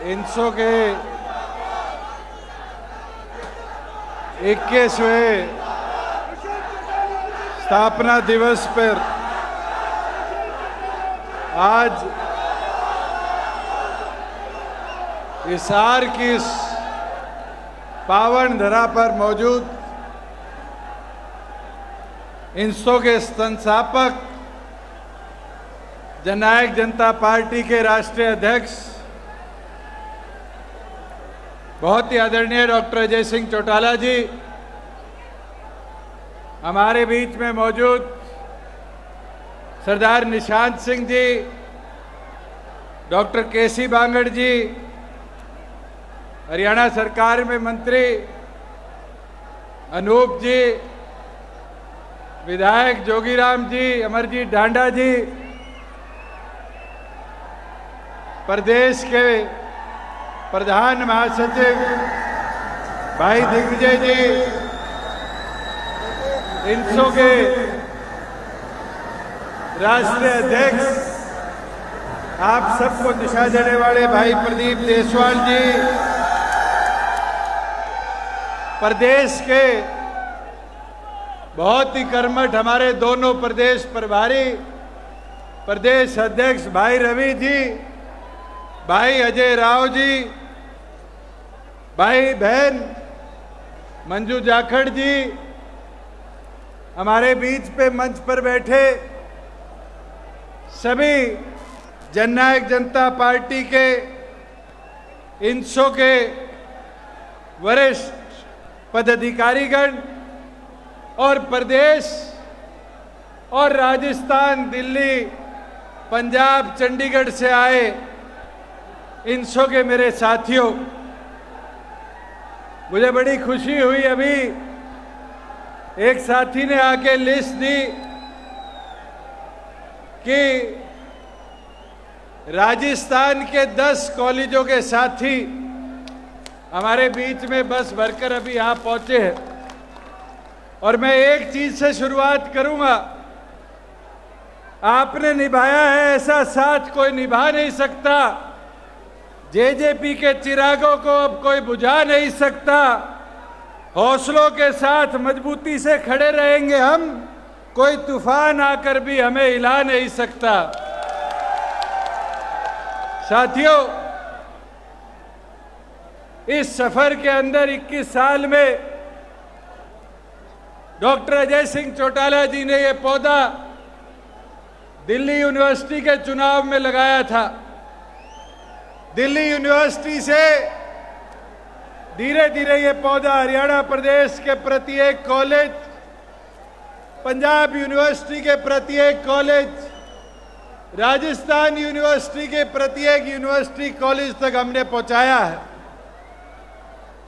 INSO के 21वें स्थापना दिवस पर आज हिसार की इस पावन धरा पर मौजूद INSO के संस्थापक जननायक जनता पार्टी के राष्ट्रीय अध्यक्ष बहुत ही आदरणीय डॉक्टर अजय सिंह चौटाला जी, हमारे बीच में मौजूद सरदार निशांत सिंह जी, डॉक्टर केसी बांगड़ जी, हरियाणा सरकार में मंत्री अनूप जी, विधायक जोगीराम जी, अमरजीत ढांडा जी, प्रदेश के प्रधान महासचिव भाई दिग्विजय जी, INSO के राष्ट्रीय अध्यक्ष, आप सबको दिशा देने वाले भाई प्रदीप देसवाल जी, प्रदेश के बहुत ही कर्मठ हमारे दोनों प्रदेश प्रभारी प्रदेश अध्यक्ष भाई रवि जी, भाई अजय राव जी, भाई बहन मंजू जाखड़ जी, हमारे बीच पे मंच पर बैठे सभी जननायक जनता पार्टी के INSO के वरिष्ठ पदाधिकारीगण और प्रदेश और राजस्थान, दिल्ली, पंजाब, चंडीगढ़ से आए INSO के मेरे साथियों, मुझे बड़ी खुशी हुई। अभी एक साथी ने आके लिस्ट दी कि राजस्थान के 10 कॉलेजों के साथी हमारे बीच में बस भरकर अभी यहाँ पहुंचे हैं। और मैं एक चीज से शुरुआत करूंगा, आपने निभाया है ऐसा साथ कोई निभा नहीं सकता। जेजेपी के चिरागों को अब कोई बुझा नहीं सकता। हौसलों के साथ मजबूती से खड़े रहेंगे हम, कोई तूफान आकर भी हमें हिला नहीं सकता। साथियों, इस सफर के अंदर 21 साल में डॉक्टर अजय सिंह चौटाला जी ने यह पौधा दिल्ली यूनिवर्सिटी के चुनाव में लगाया था। दिल्ली यूनिवर्सिटी से धीरे धीरे ये पौधा हरियाणा प्रदेश के प्रत्येक कॉलेज, पंजाब यूनिवर्सिटी के प्रत्येक कॉलेज, राजस्थान यूनिवर्सिटी के प्रत्येक यूनिवर्सिटी कॉलेज तक हमने पहुंचाया है।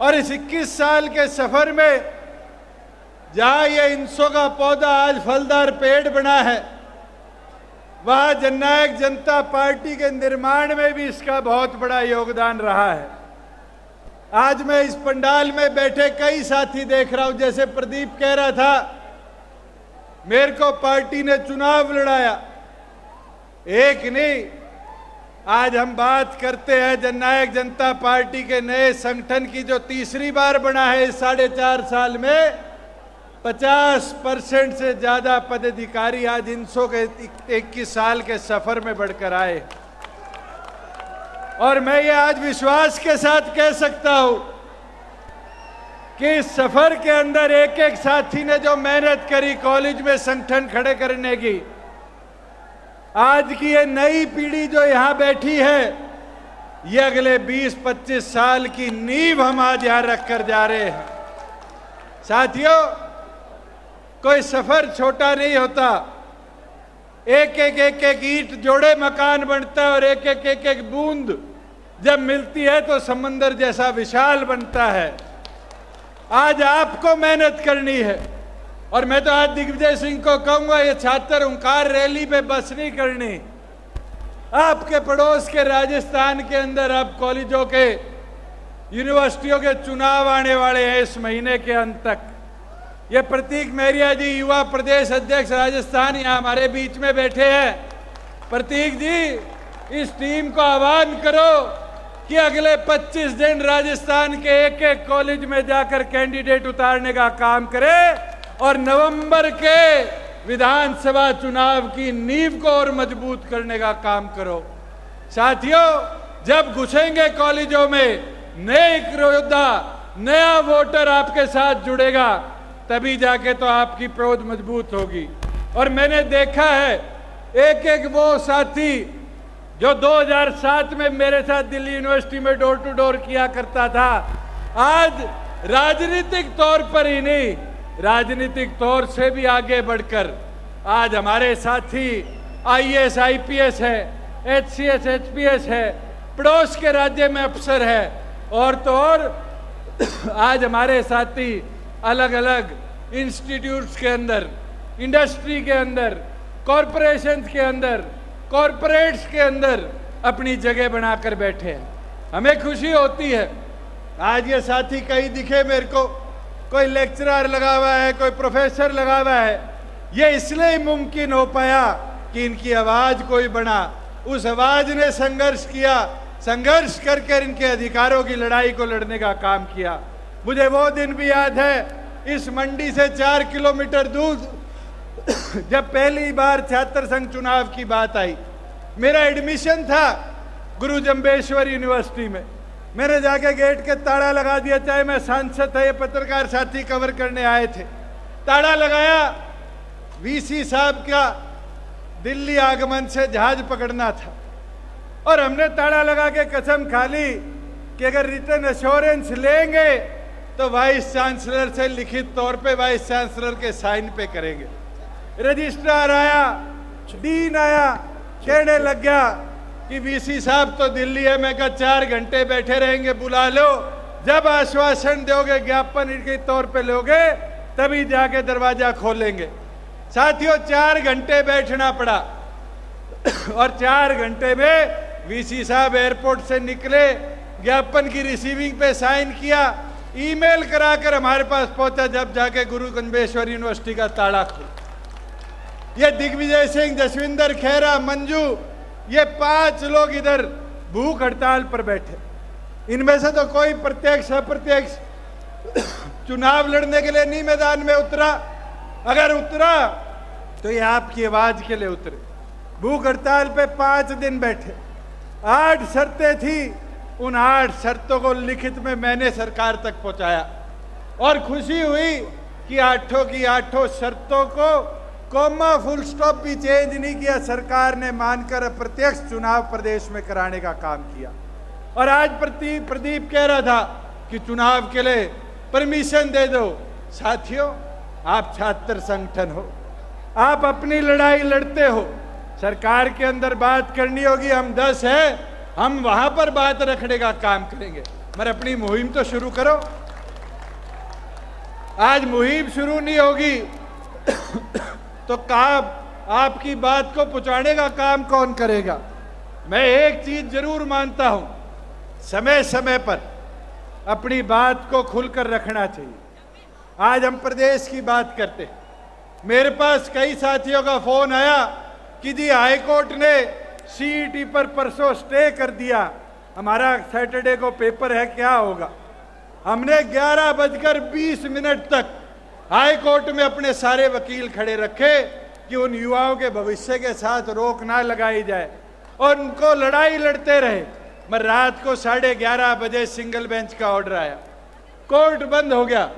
और इस 21 साल के सफर में जहां ये INSO का पौधा आज फलदार पेड़ बना है, वहां जननायक जनता पार्टी के निर्माण में भी इसका बहुत बड़ा योगदान रहा है। आज मैं इस पंडाल में बैठे कई साथी देख रहा हूं, जैसे प्रदीप कह रहा था, मेरे को पार्टी ने चुनाव लड़ाया। एक नहीं, आज हम बात करते हैं जननायक जनता पार्टी के नए संगठन की, जो तीसरी बार बना है इस 4.5 साल में। 50% से ज्यादा पदाधिकारी आज INSO के 21 साल के सफर में बढ़कर आए। और मैं ये आज विश्वास के साथ कह सकता हूं कि इस सफर के अंदर एक एक साथी ने जो मेहनत करी कॉलेज में संगठन खड़े करने की, आज की ये नई पीढ़ी जो यहां बैठी है, ये अगले 20-25 साल की नींव हम आज यहां रखकर जा रहे हैं। साथियों, कोई सफर छोटा नहीं होता। एक एक ईंट जोड़े मकान बनता है, और एक एक बूंद जब मिलती है तो समंदर जैसा विशाल बनता है। आज आपको मेहनत करनी है। और मैं तो आज दिग्विजय सिंह को कहूंगा, ये छात्र हुंकार रैली पे बस नहीं करनी। आपके पड़ोस के राजस्थान के अंदर अब कॉलेजों के, यूनिवर्सिटियों के चुनाव आने वाले हैं इस महीने के अंत तक। ये प्रतीक मेहरिया जी, युवा प्रदेश अध्यक्ष राजस्थान, यहाँ हमारे बीच में बैठे हैं। प्रतीक जी, इस टीम को आह्वान करो कि अगले 25 दिन राजस्थान के एक एक कॉलेज में जाकर कैंडिडेट उतारने का काम करे और नवंबर के विधानसभा चुनाव की नींव को और मजबूत करने का काम करो। साथियों, जब घुसेंगे कॉलेजों में, नए योद्धा, नया वोटर आपके साथ जुड़ेगा, तभी जाके तो आपकी प्रोध मजबूत होगी। और मैंने देखा है एक एक वो साथी जो 2007 में मेरे साथ दिल्ली यूनिवर्सिटी में डोर टू डोर किया करता था, आज राजनीतिक तौर पर ही नहीं, राजनीतिक तौर से भी आगे बढ़कर आज हमारे साथी IAS IPS है, HCS HPS है, पड़ोस के राज्य में अफसर है, और तो और आज हमारे साथी अलग अलग इंस्टीट्यूट्स के अंदर, इंडस्ट्री के अंदर, कॉरपोरेशंस के अंदर, कॉरपोरेट्स के अंदर अपनी जगह बनाकर बैठे हैं। हमें खुशी होती है। आज ये साथी कहीं दिखे मेरे को, कोई लेक्चरर लगा हुआ है, कोई प्रोफेसर लगा हुआ है, ये इसलिए मुमकिन हो पाया कि इनकी आवाज कोई बना, उस आवाज ने संघर्ष किया, संघर्ष करके इनके अधिकारों की लड़ाई को लड़ने का काम किया। मुझे वो दिन भी याद है, इस मंडी से 4 किलोमीटर दूर जब पहली बार छात्र संघ चुनाव की बात आई, मेरा एडमिशन था गुरु जम्बेश्वर यूनिवर्सिटी में। मैंने जाके गेट के ताला लगा दिया, चाहे मैं सांसद था, ये पत्रकार साथी कवर करने आए थे, ताला लगाया। VC साहब का दिल्ली आगमन से जहाज पकड़ना था और हमने ताला लगा के कसम खा ली कि अगर रिटर्न एश्योरेंस लेंगे तो वाइस चांसलर से लिखित तौर पे वाइस चांसलर के साइन पे करेंगे। रजिस्ट्रार आया, डीन आया, कहने लग गया कि VC साहब तो दिल्ली है। मैं कहा 4 घंटे बैठे रहेंगे, बुला लो, जब आश्वासन दोगे, ज्ञापन के तौर पे लोगे, तभी जाके दरवाजा खोलेंगे। साथियों, 4 घंटे बैठना पड़ा और 4 घंटे में VC साहब एयरपोर्ट से निकले, ज्ञापन की रिसीविंग पे साइन किया, ईमेल कराकर हमारे पास पहुंचा, जब जाके गुरु जम्बेश्वर यूनिवर्सिटी का ताला खुला। ये दिग्विजय सिंह, जसविंदर खेरा, मंजू, ये 5 लोग इधर भूख हड़ताल पर बैठे। इनमें से तो कोई प्रत्यक्ष अप्रत्यक्ष चुनाव लड़ने के लिए नहीं मैदान में उतरा, अगर उतरा तो ये आपकी आवाज के लिए उतरे। भूख हड़ताल पे 5 दिन बैठे, 8 शर्तें थी, उन 8 शर्तों को लिखित में मैंने सरकार तक पहुंचाया और खुशी हुई कि 8 की 8 शर्तों को कोमा फुल स्टॉप भी चेंज नहीं किया, सरकार ने मानकर प्रत्यक्ष चुनाव प्रदेश में कराने का काम किया। और आज प्रदीप कह रहा था कि चुनाव के लिए परमिशन दे दो। साथियों, आप छात्र संगठन हो, आप अपनी लड़ाई लड़ते हो, सरकार के अंदर बात करनी होगी, हम 10 हैं, हम वहां पर बात रखने का काम करेंगे, मगर अपनी मुहिम तो शुरू करो। आज मुहिम शुरू नहीं होगी तो आपकी बात को पहुंचाने का काम कौन करेगा? मैं एक चीज जरूर मानता हूं, समय समय पर अपनी बात को खुलकर रखना चाहिए। आज हम प्रदेश की बात करते हैं, मेरे पास कई साथियों का फोन आया कि जी हाई कोर्ट ने CET पर परसों स्टे कर दिया, हमारा सैटरडे को पेपर है, क्या होगा? हमने 11:20 तक हाई कोर्ट में अपने सारे वकील खड़े रखे कि उन युवाओं के भविष्य के साथ रोक ना लगाई जाए और उनको लड़ाई लड़ते रहे। मगर रात को 11:30 बजे सिंगल बेंच का ऑर्डर आया, कोर्ट बंद हो गया।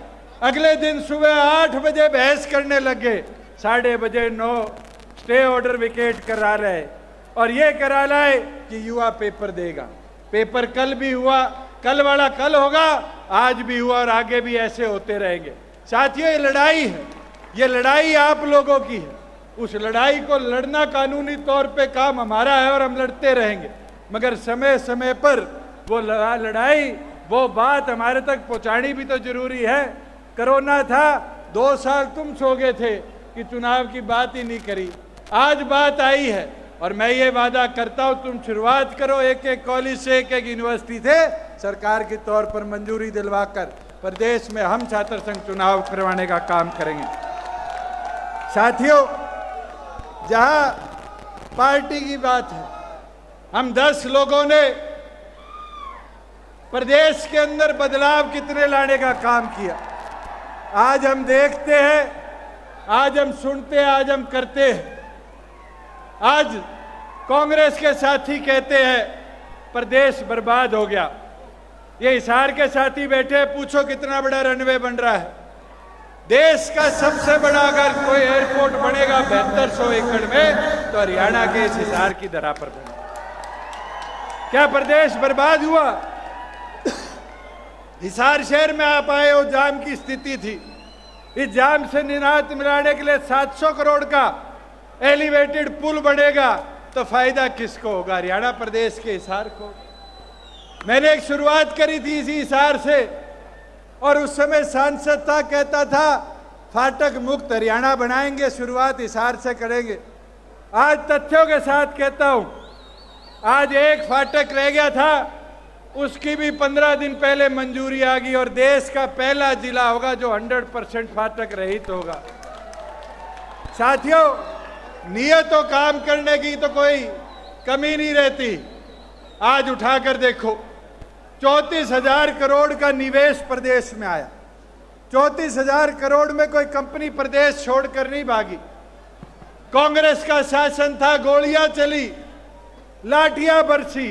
अगले दिन सुबह 8 बजे बहस करने लगे, 9:30 स्टे ऑर्डर विकेट करा रहे और ये करा लाए कि युवा पेपर देगा। पेपर कल भी हुआ, कल वाला कल होगा, आज भी हुआ और आगे भी ऐसे होते रहेंगे। साथियों, ये लड़ाई है, ये लड़ाई आप लोगों की है। उस लड़ाई को लड़ना कानूनी तौर पे काम हमारा है और हम लड़ते रहेंगे, मगर समय समय पर वो लड़ाई, वो बात हमारे तक पहुंचानी भी तो जरूरी है। कोरोना था, 2 साल तुम सो गए थे कि चुनाव की बात ही नहीं करी, आज बात आई है और मैं ये वादा करता हूं, तुम शुरुआत करो, एक एक कॉलेज से, एक एक यूनिवर्सिटी से सरकार के तौर पर मंजूरी दिलवाकर प्रदेश में हम छात्र संघ चुनाव करवाने का काम करेंगे। साथियों, जहां पार्टी की बात है, हम 10 लोगों ने प्रदेश के अंदर बदलाव कितने लाने का काम किया। आज हम देखते हैं, आज हम सुनते हैं, आज हम करते हैं। आज कांग्रेस के साथी कहते हैं प्रदेश बर्बाद हो गया। ये हिसार के साथी बैठे, पूछो कितना बड़ा रनवे बन रहा है। देश का सबसे बड़ा अगर कोई एयरपोर्ट बनेगा 7200 एकड़ में, तो हरियाणा के इस हिसार की धरा पर बनेगा। क्या प्रदेश बर्बाद हुआ? हिसार शहर में आप आए हो, जाम की स्थिति थी। इस जाम से निजात मिलाने के लिए 700 करोड़ का एलिवेटेड पुल बनेगा, तो फायदा किसको होगा? हरियाणा प्रदेश के हिसार को। मैंने एक शुरुआत करी थी इसी हिसार से, और उस समय सांसद था, कहता था फाटक मुक्त हरियाणा बनाएंगे, शुरुआत हिसार से करेंगे। आज तथ्यों के साथ कहता हूं, आज एक फाटक रह गया था, उसकी भी 15 दिन पहले मंजूरी आ गई, और देश का पहला जिला होगा जो 100% फाटक रहित होगा। साथियों, नियत और काम करने की तो कोई कमी नहीं रहती। आज उठाकर देखो, 34,000 करोड़ का निवेश प्रदेश में आया। 34,000 करोड़ में कोई कंपनी प्रदेश छोड़कर नहीं भागी। कांग्रेस का शासन था, गोलियां चली, लाठियां बरसी,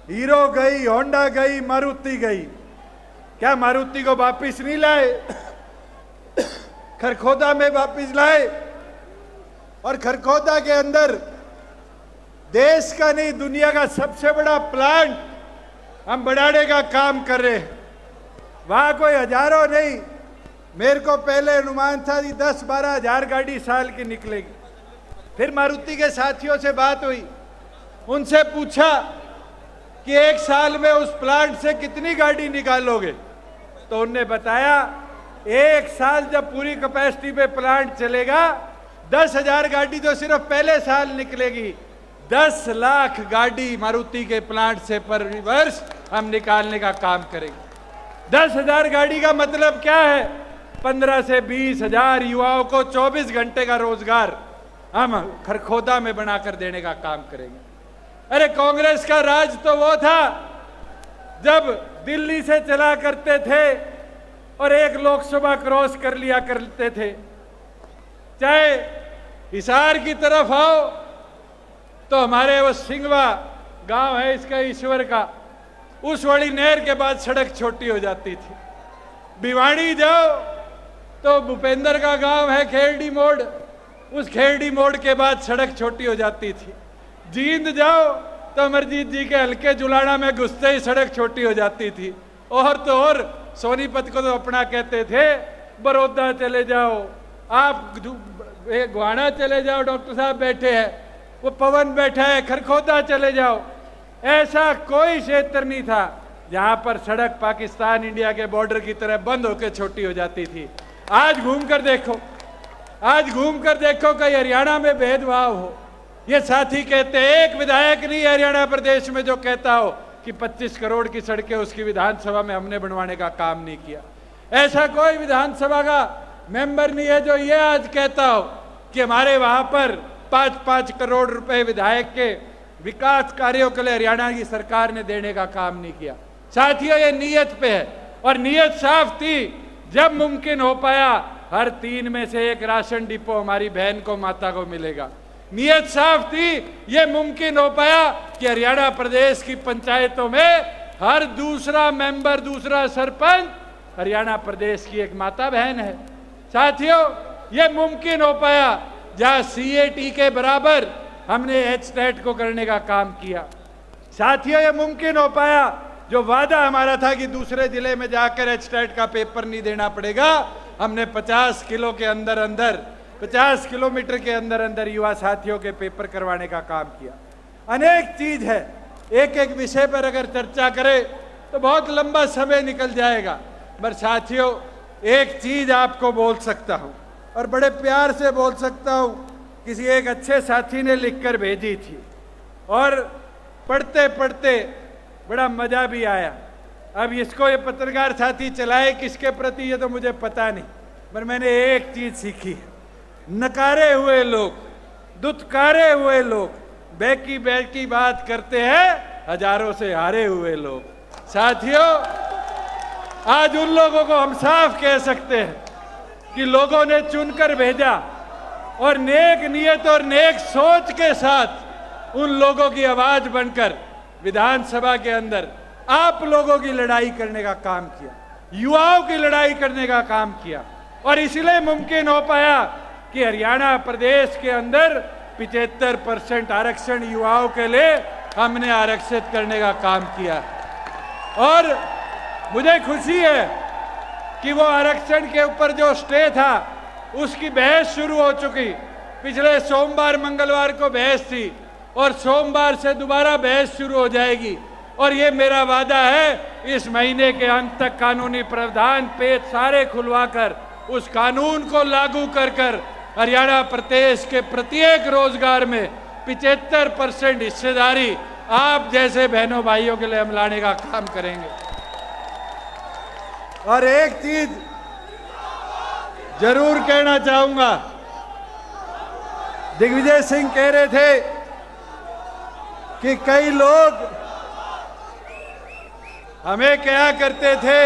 हीरो गई, होंडा गई, मारुति गई। क्या मारुति को वापिस नहीं लाए? खरखोदा में वापिस लाए, और खरखोदा के अंदर देश का नहीं दुनिया का सबसे बड़ा प्लांट हम बढ़ाने का काम कर रहे हैं। वहां कोई हजारों नहीं, मेरे को पहले अनुमान था कि 10-12 हजार गाड़ी साल की निकलेगी। फिर मारुति के साथियों से बात हुई, उनसे पूछा कि एक साल में उस प्लांट से कितनी गाड़ी निकालोगे? तो उनने बताया एक साल जब पूरी कैपेसिटी पे प्लांट चलेगा, 10,000 गाड़ी तो सिर्फ पहले साल निकलेगी। 10 लाख गाड़ी मारुति के प्लांट से पर वर्ष हम निकालने का काम करेंगे। 10,000 गाड़ी का मतलब क्या है? 15 से 20 हजार युवाओं को 24 घंटे का रोजगार हम खरखोदा में बनाकर देने का काम करेंगे। अरे कांग्रेस का राज तो वो था जब दिल्ली से चला करते थे और एक लोकसभा क्रॉस कर लिया करते थे। चाहे हिसार की तरफ आओ तो हमारे वो सिंगवा गांव है इसका, ईश्वर का, उस वाली नहर के बाद सड़क छोटी हो जाती थी। भिवाड़ी जाओ तो भूपेंद्र का गांव है खेरडी मोड़, उस खेरडी मोड़ के बाद सड़क छोटी हो जाती थी। जींद जाओ तो अमरजीत जी के हल्के जुलाना में घुसते ही सड़क छोटी हो जाती थी। और तो और सोनीपत को तो अपना कहते थे। बड़ौदा चले जाओ, आप गुहाना चले जाओ, डॉक्टर साहब बैठे हैं, वो पवन बैठा है, खरखोदा चले जाओ, ऐसा कोई क्षेत्र नहीं था जहां पर सड़क पाकिस्तान इंडिया के बॉर्डर की तरह बंद होकर छोटी हो जाती थी। आज घूम कर देखो, आज घूम कर देखो कहीं हरियाणा में भेदभाव हो। ये साथी कहते हैं एक विधायक नहीं हरियाणा प्रदेश में जो कहता हो कि 25 करोड़ की सड़कें उसकी विधानसभा में हमने बनवाने का काम नहीं किया। ऐसा कोई विधानसभा का मेंबर नहीं है जो ये आज कहता हो कि हमारे वहां पर 5-5 करोड़ रुपए विधायक के विकास कार्यों के लिए हरियाणा की सरकार ने देने का काम नहीं किया। साथियों, ये नीयत पे है, और नीयत साफ थी। जब मुमकिन हो पाया हर 3 में से 1 राशन डिपो हमारी बहन को, माता को मिलेगा। नीयत साफ थी, ये मुमकिन हो पाया कि हरियाणा प्रदेश की पंचायतों में हर दूसरा मेंबर, दूसरा सरपंच हरियाणा प्रदेश की एक माता बहन है। साथियों, ये मुमकिन हो पाया जहां CAT के बराबर हमने HTET को करने का काम किया। साथियों, ये मुमकिन हो पाया जो वादा हमारा था कि दूसरे जिले में जाकर HTET का पेपर नहीं देना पड़ेगा, हमने 50 किलो के अंदर अंदर 50 किलोमीटर के अंदर अंदर युवा साथियों के पेपर करवाने का काम किया। अनेक चीज है, एक एक विषय पर अगर चर्चा करें तो बहुत लंबा समय निकल जाएगा। पर साथियों, एक चीज आपको बोल सकता हूं और बड़े प्यार से बोल सकता हूं, किसी एक अच्छे साथी ने लिखकर भेजी थी और पढ़ते पढ़ते बड़ा मजा भी आया। अब इसको ये पत्रकार साथी चलाए किसके प्रति ये तो मुझे पता नहीं, पर मैंने एक चीज सीखी, नकारे हुए लोग, दुत्कारे हुए लोग बैकी बैकी बात करते हैं हजारों से हारे हुए लोग। साथियों, आज उन लोगों को हम साफ कह सकते हैं कि लोगों ने चुनकर भेजा और नेक नियत और नेक सोच के साथ उन लोगों की आवाज बनकर विधानसभा के अंदर आप लोगों की लड़ाई करने का काम किया, युवाओं की लड़ाई करने का काम किया। और इसलिए मुमकिन हो पाया कि हरियाणा प्रदेश के अंदर 75% आरक्षण युवाओं के लिए हमने आरक्षित करने का काम किया। और मुझे खुशी है कि वो आरक्षण के ऊपर जो स्टे था उसकी बहस शुरू हो चुकी। पिछले सोमवार मंगलवार को बहस थी और सोमवार से दोबारा बहस शुरू हो जाएगी। और ये मेरा वादा है, इस महीने के अंत तक कानूनी प्रावधान पेच सारे खुलवाकर उस कानून को लागू कर हरियाणा प्रदेश के प्रत्येक रोजगार में 75% हिस्सेदारी आप जैसे बहनों भाइयों के लिए हम लाने का काम करेंगे। और एक चीज जरूर कहना चाहूंगा, दिग्विजय सिंह कह रहे थे कि कई लोग हमें क्या करते थे,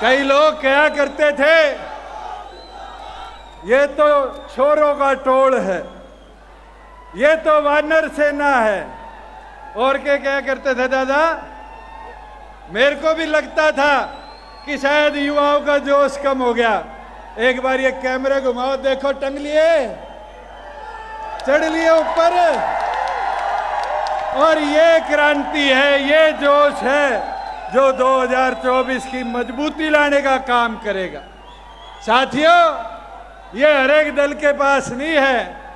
कई लोग क्या करते थे, ये तो छोरों का टोल है, ये तो वानर सेना है। और क्या करते थे दादा, मेरे को भी लगता था कि शायद युवाओं का जोश कम हो गया। एक बार ये कैमरे घुमाओ, देखो टंग लिए, चढ़ लिए ऊपर। और ये क्रांति है, ये जोश है जो 2024 की मजबूती लाने का काम करेगा। साथियों, ये हर एक दल के पास नहीं है,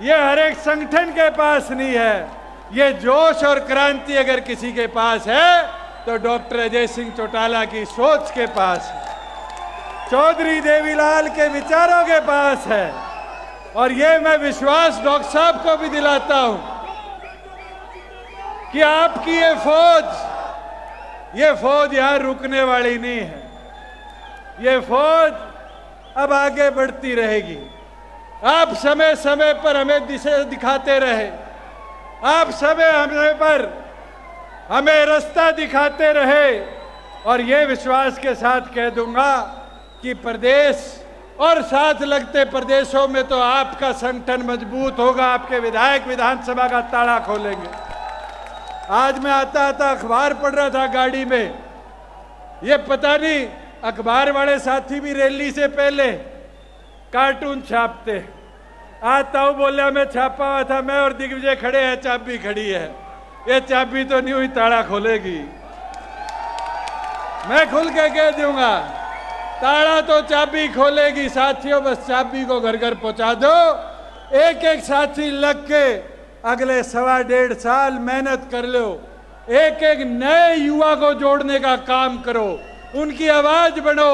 ये हर एक संगठन के पास नहीं है। ये जोश और क्रांति अगर किसी के पास है तो डॉक्टर अजय सिंह चौटाला की सोच के पास है, चौधरी देवीलाल के विचारों के पास है। और ये मैं विश्वास डॉक्टर साहब को भी दिलाता हूं कि आपकी ये फौज यहां रुकने वाली नहीं है। ये फौज अब आगे बढ़ती रहेगी। आप समय समय पर हमें दिशा दिखाते रहे, आप समय पर हमें रास्ता दिखाते रहे। और ये विश्वास के साथ कह दूंगा कि प्रदेश और साथ लगते प्रदेशों में तो आपका संगठन मजबूत होगा, आपके विधायक विधानसभा का ताला खोलेंगे। आज मैं आता अखबार पढ़ रहा था गाड़ी में, ये पता नहीं अखबार वाले साथी भी रैली से पहले कार्टून छापते। आता हूँ बोला मैं छापा हुआ था, मैं और दिग्विजय खड़े हैं, चाबी खड़ी है। ये चाबी तो नहीं हुई, ताला खोलेगी। मैं खुल के कह दूंगा, ताला तो चाबी खोलेगी। साथियों, बस चाबी को घर घर पहुंचा दो। एक एक साथी लग के अगले 1.5 साल मेहनत कर लो, एक एक नए युवा को जोड़ने का काम करो, उनकी आवाज बनो,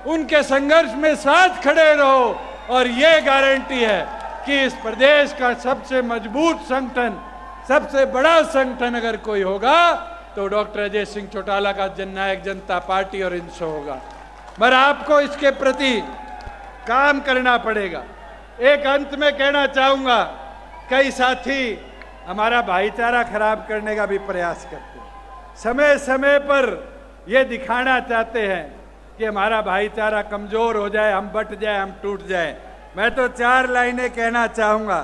उनके संघर्ष में साथ खड़े रहो। और ये गारंटी है कि इस प्रदेश का सबसे मजबूत संगठन, सबसे बड़ा संगठन अगर कोई होगा तो डॉक्टर अजय सिंह चौटाला का जननायक जनता पार्टी और इनसे होगा। पर आपको इसके प्रति काम करना पड़ेगा। एक अंत में कहना चाहूंगा, कई साथी हमारा भाईचारा खराब करने का भी प्रयास करते हैं। समय समय पर ये दिखाना चाहते हैं कि हमारा भाईचारा कमजोर हो जाए, हम बट जाए, हम टूट जाए। मैं तो 4 लाइनें कहना चाहूंगा।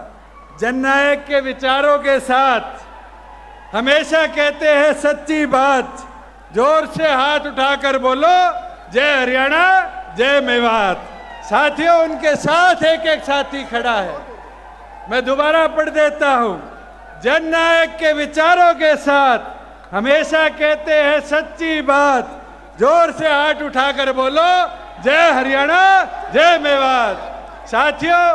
जननायक के विचारों के साथ हमेशा कहते हैं सच्ची बात, जोर से हाथ उठाकर बोलो जय हरियाणा, जय मेवात। साथियों, उनके साथ एक एक साथी खड़ा है। मैं दोबारा पढ़ देता हूं, जननायक के विचारों के साथ हमेशा कहते हैं सच्ची बात, जोर से हाथ उठाकर बोलो जय हरियाणा, जय मेवात। साथियों,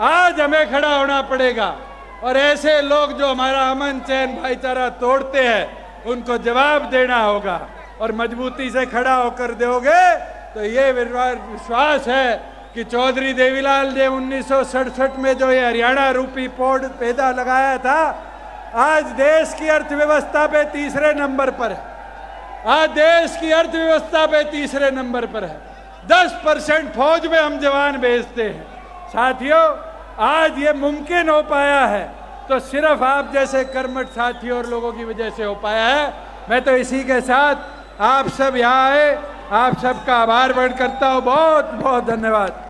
आज हमें खड़ा होना पड़ेगा और ऐसे लोग जो हमारा अमन चैन भाईचारा तोड़ते हैं उनको जवाब देना होगा। और मजबूती से खड़ा होकर दोगे तो ये विश्वास है कि चौधरी देवीलाल ने 1967 में जो ये हरियाणा रूपी पौध पैदा लगाया था, आज देश की अर्थव्यवस्था पे 3रे नंबर पर है। आज देश की अर्थव्यवस्था पे 3रे नंबर पर है। 10% फौज में हम जवान भेजते हैं। साथियों, आज ये मुमकिन हो पाया है तो सिर्फ आप जैसे कर्मठ साथियों और लोगों की वजह से हो पाया है। मैं तो इसी के साथ आप सब यहाँ आए, आप सबका आभार व्यक्त करता हूँ। बहुत बहुत धन्यवाद।